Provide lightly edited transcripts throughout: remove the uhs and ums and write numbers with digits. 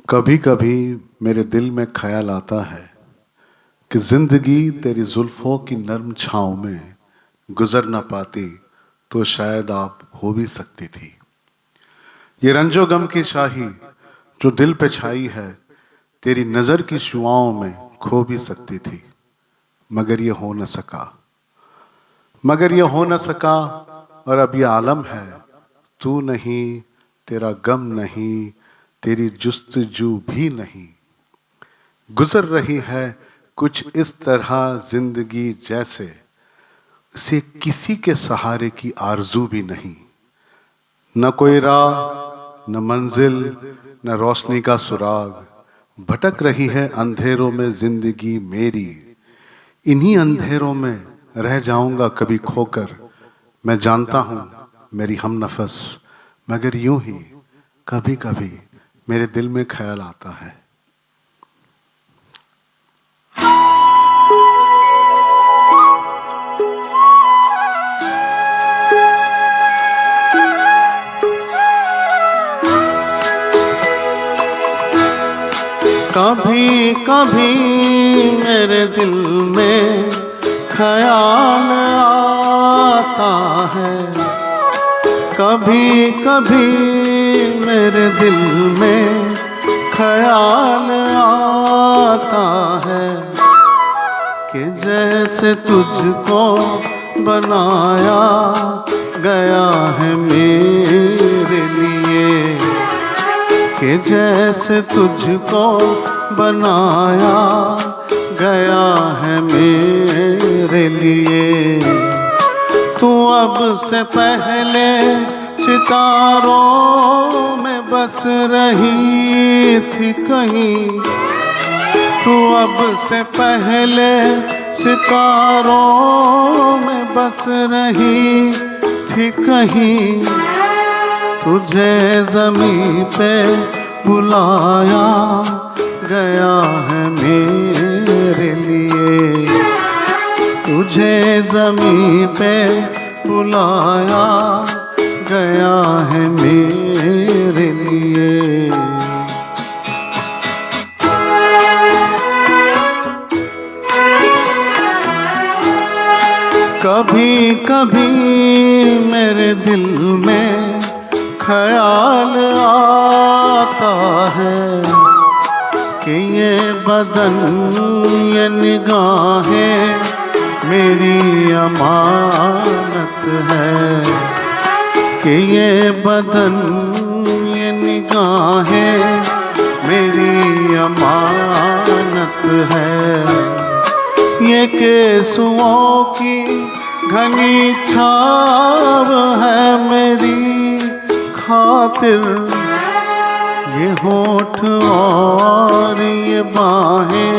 कभी कभी मेरे दिल में ख्याल आता है कि जिंदगी तेरी जुल्फों की नर्म छाँव में गुजर न पाती तो शायद आप हो भी सकती थी। ये रंजो गम की शाही जो दिल पे छाई है तेरी नजर की शुआओं में खो भी सकती थी, मगर ये हो न सका। और अब ये आलम है, तू नहीं, तेरा गम नहीं, तेरी जुस्तजू भी नहीं। गुजर रही है कुछ इस तरह जिंदगी जैसे इसे किसी के सहारे की आरजू भी नहीं। न कोई राह, न मंजिल, न रोशनी का सुराग। भटक रही है अंधेरों में जिंदगी मेरी। इन्हीं अंधेरों में रह जाऊंगा कभी खोकर। मैं जानता हूं मेरी हमनफस, मगर यूं ही कभी कभी मेरे दिल में ख्याल आता है। कभी कभी मेरे दिल में ख्याल आता है। कभी कभी मेरे दिल में ख्याल आता है कि जैसे तुझको बनाया गया है मेरे लिए, कि जैसे तुझको बनाया गया है मेरे लिए। तू अब से पहले सितारों में बस रही थी कहीं। तू अब से पहले सितारों में बस रही थी कहीं। तुझे ज़मीं पे बुलाया गया है मेरे लिए। तुझे ज़मीं पे बुलाया गया है मेरे लिए। कभी कभी मेरे दिल में ख्याल आता है कि ये बदन, ये निगाहें मेरी अमानत है। कि ये बदन, ये निगाहें मेरी अमानत है। ये केसुओं की घनी छाव है मेरी खातिर। ये होठ और ये बाहें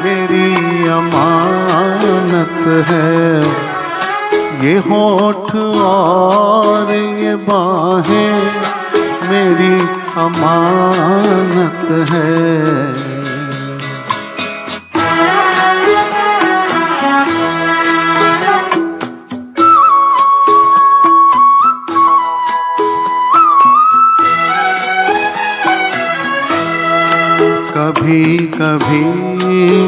मेरी अमानत है। ये होठ और ये बाहें मेरी अमानत है। कभी कभी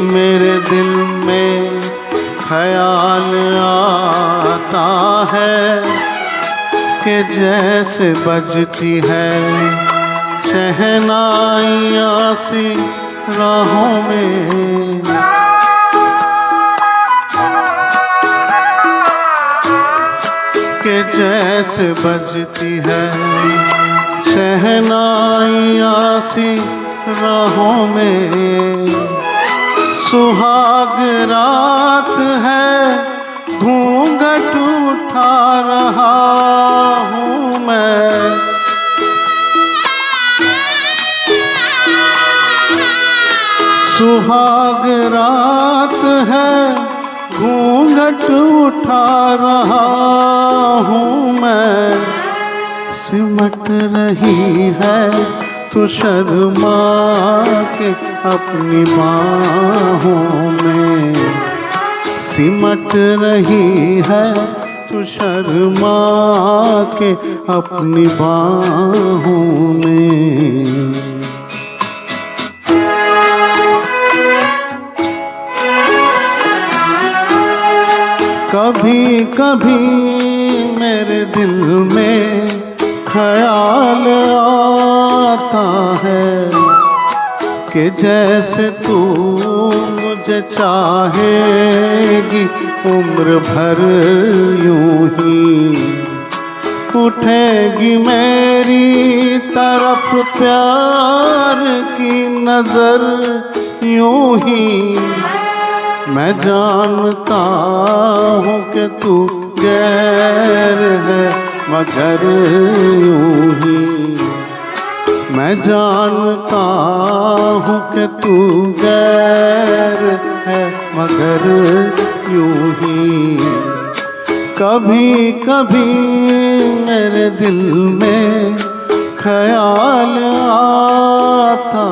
मेरे दिल में ख्याल आता है कि जैसे बजती है शहनाइयाँ सी राहों में। कि जैसे बजती है शहनाइयाँ सी राहों में। सुहाग रात है, घूंघट उठा रहा हूँ मैं। सुहाग रात है, घूंघट उठा रहा हूँ मैं। सिमट रही है तू शर्मा के अपनी बाहों में। सिमट रही है तू शर्मा के अपनी बाहों में। कभी मेरे दिल में ख्याल आता है कि जैसे तू मुझे चाहेगी उम्र भर यूं ही उठेगी मेरी तरफ प्यार की नजर यूं ही। मैं जानता हूँ कि तू गैर है मगर यूं ही। मैं जानता हूँ कि तू गैर है मगर यूं ही। कभी कभी मेरे दिल में ख्याल आता